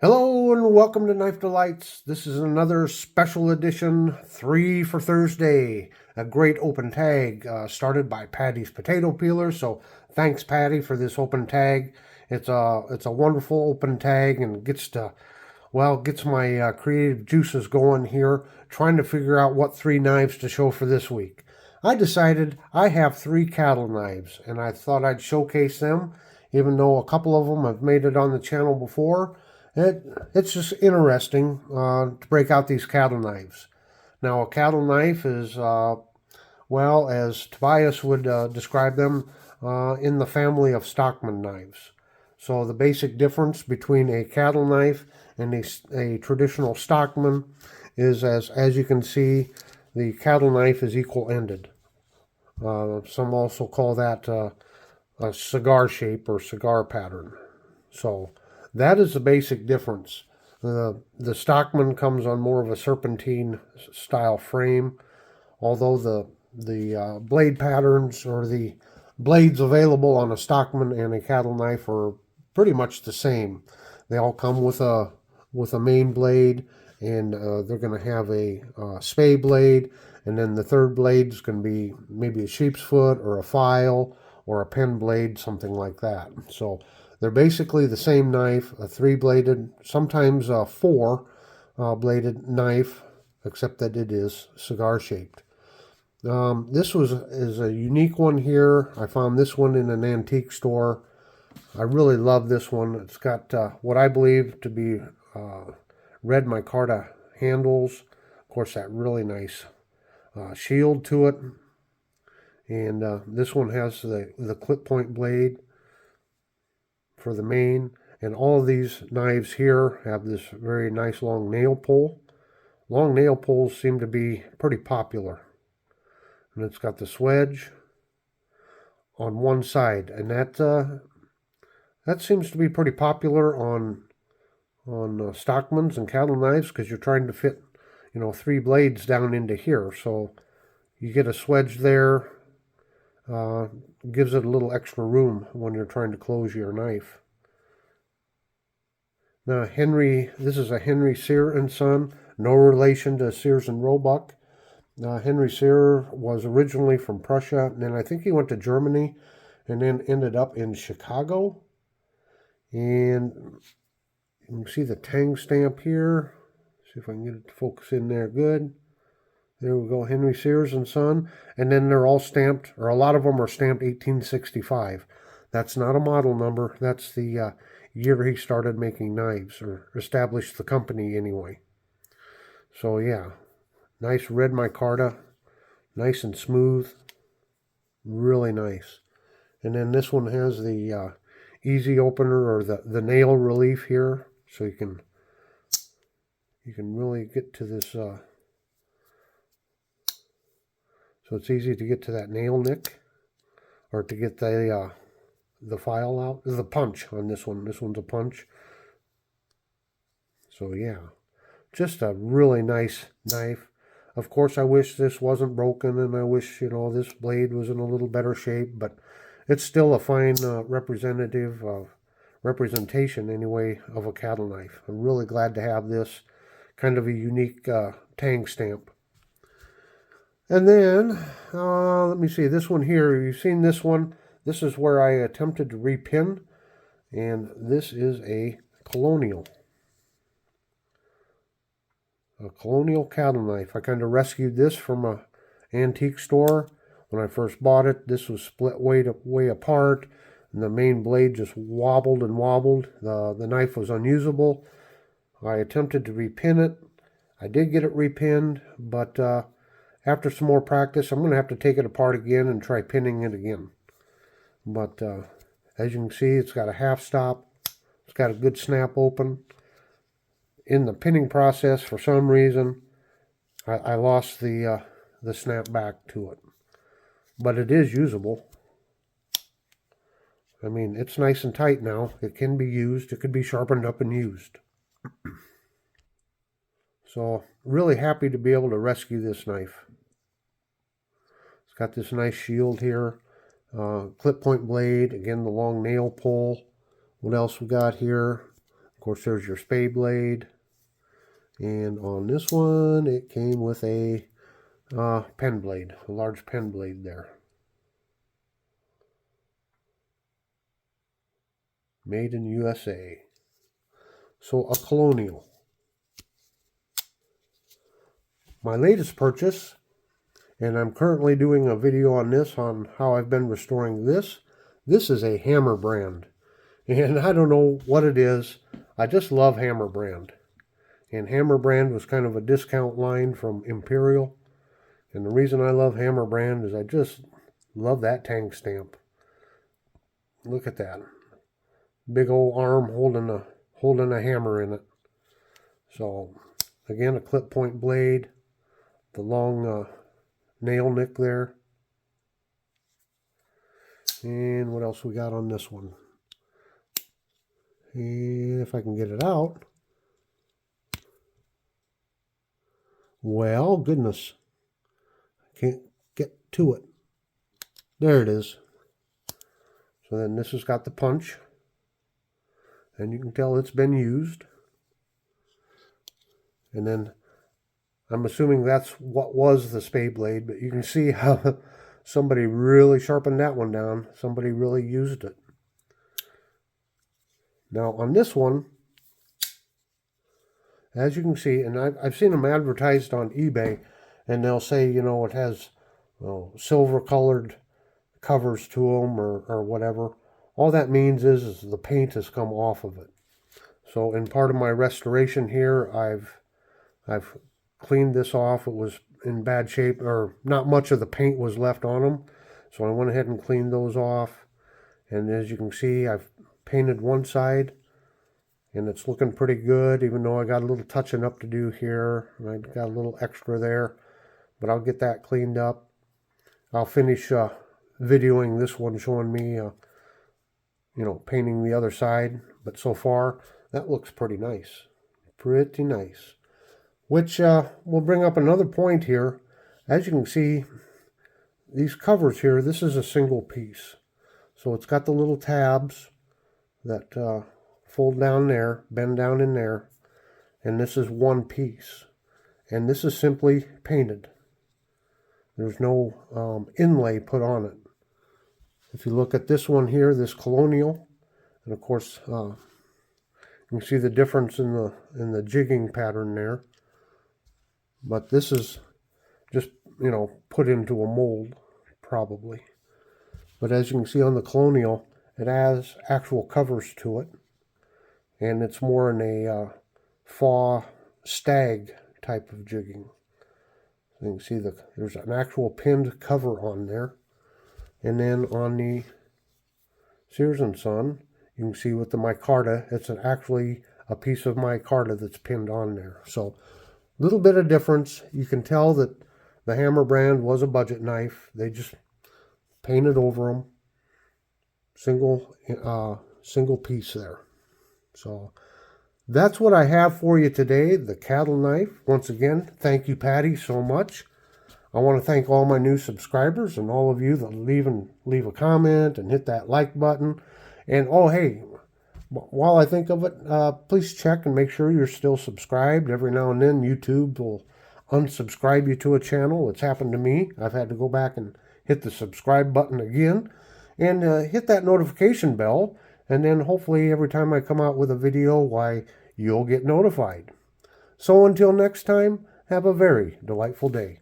Hello and welcome to Knife Delights. This is another special edition, 3 for Thursday. A great open tag started by Patty's Potato Peeler. So thanks, Patty, for this open tag. It's a wonderful open tag and gets my creative juices going here, trying to figure out what three knives to show for this week. I decided I have three cattle knives, and I thought I'd showcase them, even though a couple of them have made it on the channel before. It's just interesting to break out these cattle knives. Now, a cattle knife is, as Tobias would describe them, in the family of Stockman knives. So the basic difference between a cattle knife and a traditional Stockman is, as you can see, the cattle knife is equal-ended. Some also call that a cigar shape or cigar pattern. So that is the basic difference. The Stockman comes on more of a serpentine style frame, although the blade patterns or the blades available on a Stockman and a cattle knife are pretty much the same. They all come with a main blade, and they're going to have a spay blade, and then the third blade is going to be maybe a sheep's foot or a file or a pen blade, something like that. So they're basically the same knife, a three-bladed, sometimes a four-bladed knife, except that it is cigar-shaped. This is a unique one here. I found this one in an antique store. I really love this one. It's got what I believe to be red micarta handles. Of course, that really nice shield to it. And this one has the clip point blade for the main. And all of these knives here have this very nice long nail pull. Long nail pulls seem to be pretty popular. And it's got the swedge on one side, and that seems to be pretty popular on Stockmans and cattle knives, because you're trying to fit, three blades down into here. So you get a swedge there, gives it a little extra room when you're trying to close your knife. Now, this is a Henry Sears Son, no relation to Sears and Roebuck. Henry Sears was originally from Prussia, and then I think he went to Germany and then ended up in Chicago. And you can see the Tang stamp here. See if I can get it to focus in there good. There we go, Henry Sears and Son. And then they're all stamped, or a lot of them are stamped 1865. That's not a model number. That's the year he started making knives, or established the company anyway. So yeah, nice red micarta, nice and smooth, really nice. And then this one has the easy opener, or the nail relief here, so you can really get to this. So it's easy to get to that nail nick, or to get the file out. There's a punch on this one. This one's a punch. So yeah, just a really nice knife. Of course, I wish this wasn't broken, and I wish, this blade was in a little better shape, but it's still a fine representation, anyway, of a cattle knife. I'm really glad to have this kind of a unique Tang stamp. And then, let me see, this one here, you've seen this one. This is where I attempted to repin, and this is a Colonial. A Colonial cattle knife. I kind of rescued this from a antique store. When I first bought it, this was split way apart, and the main blade just wobbled and wobbled. The knife was unusable. I attempted to repin it. I did get it repinned, but after some more practice, I'm going to have to take it apart again and try pinning it again. But as you can see, it's got a half stop. It's got a good snap open. In the pinning process, for some reason, I lost the snap back to it. But it is usable. I mean, it's nice and tight now. It can be used. It could be sharpened up and used. So, really happy to be able to rescue this knife. It's got this nice shield here. Clip point blade. Again, the long nail pull. What else we got here? course, there's your spade blade. And on this one, it came with a pen blade, a large pen blade there. Made in USA. So a Colonial. My latest purchase, and I'm currently doing a video on this, on how I've been restoring this. This is a Hammer brand. And I don't know what it is. I just love Hammer brand. And Hammer brand was kind of a discount line from Imperial. And the reason I love Hammer brand is I just love that tang stamp. Look at that. Big old arm holding a hammer in it. So again, a clip point blade, the long nail nick there. And what else we got on this one? And if I can get it out. Well, goodness. I can't get to it. There it is. So then this has got the punch. And you can tell it's been used. And then I'm assuming that's what was the spade blade, but you can see how somebody really sharpened that one down. Somebody really used it. Now on this one, as you can see, and I've seen them advertised on eBay, and they'll say, you know, it has silver colored covers to them or whatever. All that means is the paint has come off of it. So in part of my restoration here, I've cleaned this off. It was in bad shape, or not much of the paint was left on them. So I went ahead and cleaned those off. And as you can see, I've painted one side, and it's looking pretty good, even though I got a little touching up to do here. I got a little extra there, but I'll get that cleaned up. I'll finish videoing this one, showing me, you know, painting the other side. But so far, that looks pretty nice. Pretty nice. Which will bring up another point here. As you can see, these covers here, this is a single piece. So it's got the little tabs that fold down there, bend down in there. And this is one piece. And this is simply painted. There's no inlay put on it. If you look at this one here, this Colonial, and of course you can see the difference in the jigging pattern there. But this is just, you know, put into a mold, probably. But as you can see on the Colonial, it has actual covers to it. And it's more in a faw stag type of jigging. So you can see there's an actual pinned cover on there. And then on the Sears Son, you can see with the micarta, it's actually a piece of micarta that's pinned on there. So a little bit of difference. You can tell that the Hammer brand was a budget knife. They just painted over them. Single piece there. So that's what I have for you today, the cattle knife. Once again, thank you, Patty, so much. I want to thank all my new subscribers and all of you that leave a comment and hit that like button. And oh, hey, while I think of it, please check and make sure you're still subscribed. Every now and then, YouTube will unsubscribe you to a channel. It's happened to me. I've had to go back and hit the subscribe button again. And hit that notification bell. And then hopefully every time I come out with a video, why, you'll get notified. So until next time, have a very delightful day.